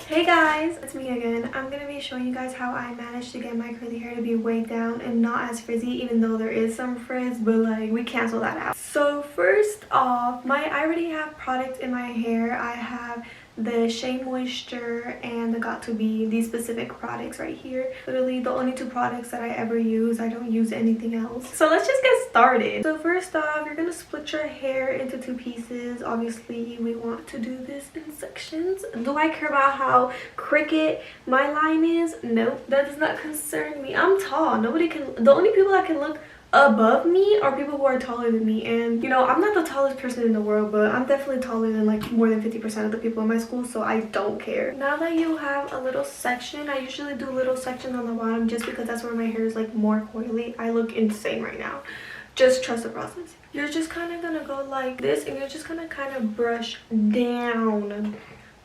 Hey guys, it's me again. I'm gonna be showing you guys how I managed to get my curly hair to be way down and not as frizzy, even though there is some frizz, but like we cancel that out. So first off, I already have products in my hair. I have the Shea Moisture and the got2b, these specific products right here. Literally the only two products that I ever use. I don't use anything else. So let's just get started. So first off, you're gonna split your hair into two pieces. Obviously we want to do this in sections. Do I care about how crooked my line is? Nope, that does not concern me. I'm tall. Nobody can, the only people that can look above me are people who are taller than me, and you know, I'm not the tallest person in the world, but I'm definitely taller than like more than 50% of the people in my school, so I don't care. Now that you have a little section, I usually do little sections on the bottom just because that's where my hair is like more coily. I look insane right now. Just trust the process. You're just kind of gonna go like this, and you're just gonna kind of brush down,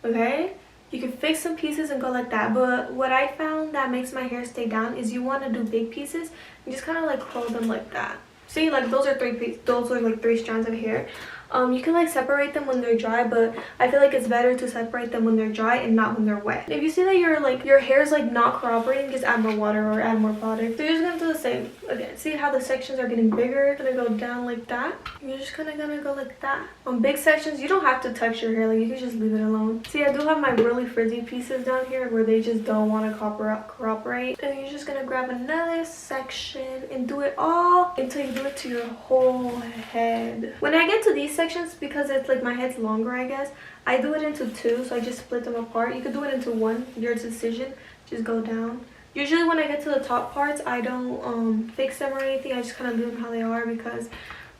okay? You can fix some pieces and go like that, but what I found that makes my hair stay down is you want to do big pieces and just kind of like curl them like that. See, like those are like three strands of hair. You can like separate them when they're dry, but I feel like it's better to separate them when they're dry and not when they're wet. If you see that your hair is like not cooperating, just add more water or add more product. So you're just gonna do the same again. See how the sections are getting bigger? Gonna go down like that. You're just gonna go like that. On big sections, you don't have to touch your hair. Like you can just leave it alone. See, I do have my really frizzy pieces down here where they just don't want to cooperate. And you're just gonna grab another section and do it all until you do it to your whole head. When I get to these sections, because it's like my head's longer, I guess, I do it into two, so I just split them apart. You could do it into one, your decision. Just go down. Usually when I get to the top parts, I don't fix them or anything. I just kind of leave them how they are because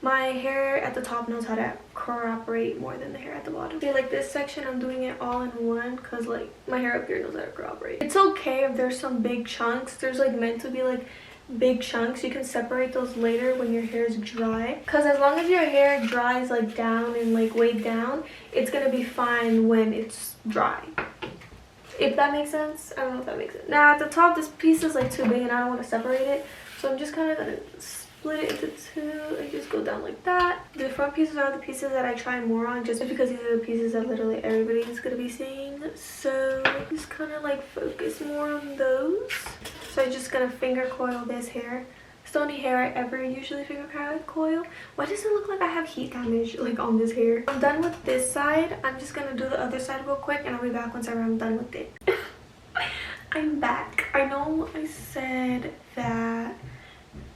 my hair at the top knows how to cooperate more than the hair at the bottom. See, like this section, I'm doing it all in one because like my hair up here knows how to cooperate. It's okay if there's some big chunks. There's like meant to be like big chunks. You can separate those later when your hair is dry, because as long as your hair dries like down and like way down, it's gonna be fine when it's dry, if that makes sense. I don't know if that makes sense. Now at the top, this piece is like too big and I don't want to separate it, so I'm just kind of gonna split it into two and just go down like that. The front pieces are the pieces that I try more on, just because these are the pieces that literally everybody is gonna be seeing, so just kind of like focus more on those. So I'm just gonna finger coil this hair. It's the only hair I ever usually finger coil. Why does it look like I have heat damage like on this hair? I'm done with this side. I'm just gonna do the other side real quick and I'll be back once I'm done with it. I'm back. I know I said that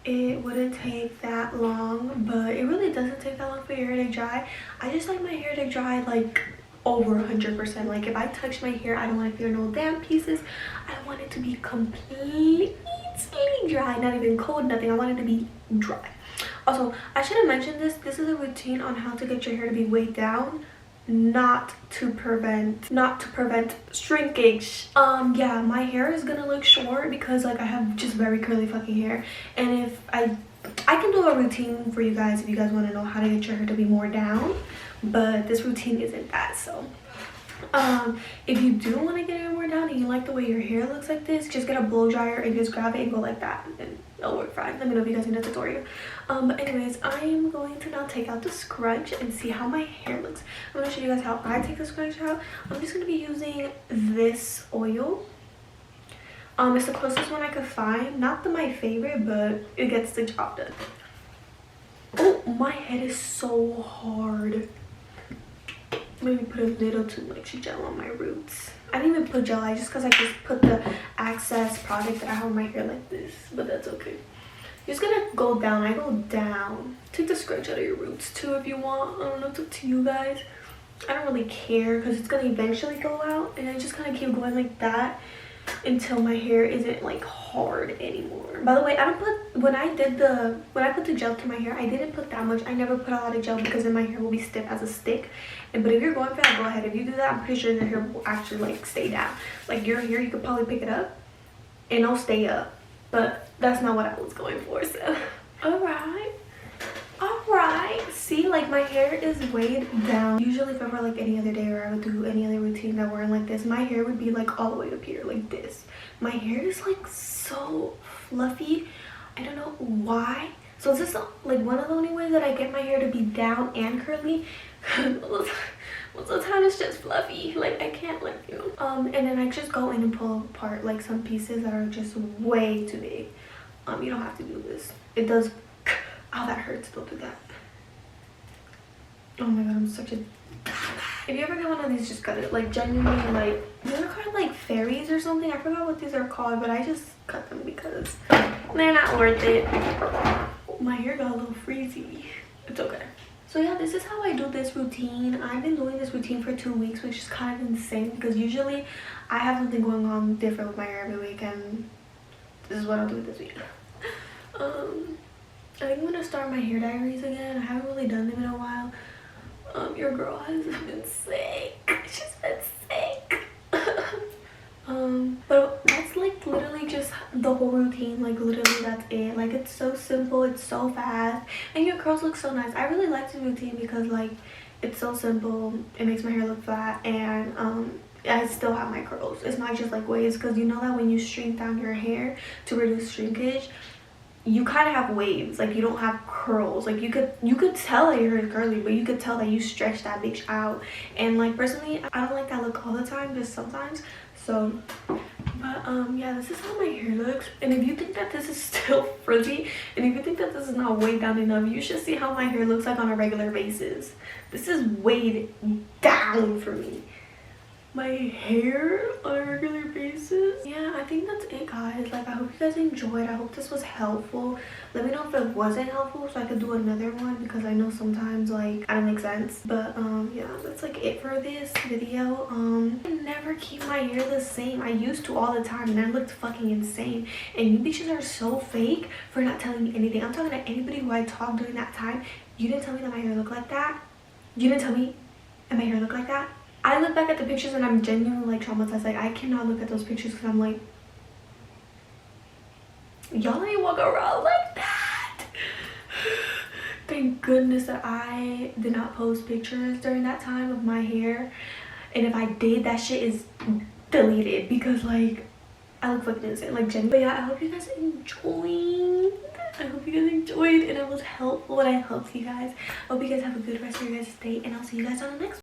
it wouldn't take that long, but it really doesn't take that long for your hair to dry. I just like my hair to dry like over 100%. Like if I touch my hair, I don't want to feel no damp pieces. I want it to be completely dry, not even cold, nothing. I want it to be dry. Also, I should have mentioned this. This is a routine on how to get your hair to be weighed down, not to prevent shrinkage. Yeah, my hair is gonna look short because like I have just very curly fucking hair, and if I can do a routine for you guys if you guys want to know how to get your hair to be more down, but this routine isn't that. So if you do want to get it more down and you like the way your hair looks like this, just get a blow dryer and just grab it and go like that and it'll work fine. Let me know if you guys need a tutorial. But anyways, I am going to now take out the scrunch and see how my hair looks. I'm going to show you guys how I take the scrunch out. I'm just going to be using this oil. It's the closest one I could find. Not my favorite, but it gets the job done. Oh, my head is so hard. Maybe put a little too much gel on my roots. I didn't even put gel, because I just put the excess product that I have on my hair like this, but that's okay. You're just gonna go down. I go down. Take the scrunch out of your roots too if you want. I don't know, it's up to you guys. I don't really care because it's gonna eventually go out, and I just kind of keep going like that until my hair isn't like hard anymore. By the way, I don't put, when I put the gel to my hair, I didn't put that much. I never put a lot of gel because then my hair will be stiff as a stick. But if you're going for that, go ahead. If you do that, I'm pretty sure your hair will actually like stay down. Like your hair, you could probably pick it up and it'll stay up, but that's not what I was going for. So all right, see, like my hair is weighed down. Usually if ever like any other day or I would do any other routine that weren't like this, my hair would be like all the way up here like this. My hair is like so fluffy. I don't know why, So this is like one of the only ways that I get my hair to be down and curly. Most of the time it's just fluffy. Like I can't, like, you know. And then I just go in and pull apart like some pieces that are just way too big. You don't have to do this. It does. Oh, that hurts. Don't do that. Oh my god, I'm such a. If you ever get one of these, just cut it. Like genuinely, like they're called like fairies or something. I forgot what these are called, but I just cut them because they're not worth it. My hair got a little freezy. It's okay. So yeah, this is how I do this routine. I've been doing this routine for 2 weeks, which is kind of insane because usually I have something going on different with my hair every week, and this is what I'll do this week. I think I'm gonna start my hair diaries again. I haven't really done them in a while. Your girl has been sick. She's been sick. But that's like literally just the whole routine. Like literally that's it. Like it's so simple, it's so fast, and your curls look so nice. I really like the routine because like it's so simple. It makes my hair look flat, and I still have my curls. It's not just like waves, because you know that when you shrink down your hair to reduce shrinkage, you kind of have waves. Like you don't have curls. Like you could tell that your hair is curly, but you could tell that you stretch that bitch out. And like personally, I don't like that look all the time, just sometimes. So but yeah, this is how my hair looks. And if you think that this is still frizzy, and if you think that this is not weighed down enough, you should see how my hair looks like on a regular basis. This is weighed down for me. My hair on a regular basis. Yeah, I think that's it, guys. Like I hope you guys enjoyed. I hope this was helpful. Let me know if it wasn't helpful so I could do another one, because I know sometimes like I don't make sense. But yeah, that's like it for this video. I never keep my hair the same. I used to all the time, and I looked fucking insane. And you bitches are so fake for not telling me anything. I'm talking to anybody who I talked during that time. You didn't tell me that my hair looked like that. You didn't tell me that my hair looked like that. I look back at the pictures and I'm genuinely like traumatized. Like I cannot look at those pictures because I'm like, y'all ain't walk around like that. Thank goodness that I did not post pictures during that time of my hair. And if I did, that shit is deleted, because like I look fucking insane, like genuinely. But yeah, I hope you guys enjoyed. I hope you guys enjoyed and it was helpful and I helped you guys. I hope you guys have a good rest of your guys' day, and I'll see you guys on the next one.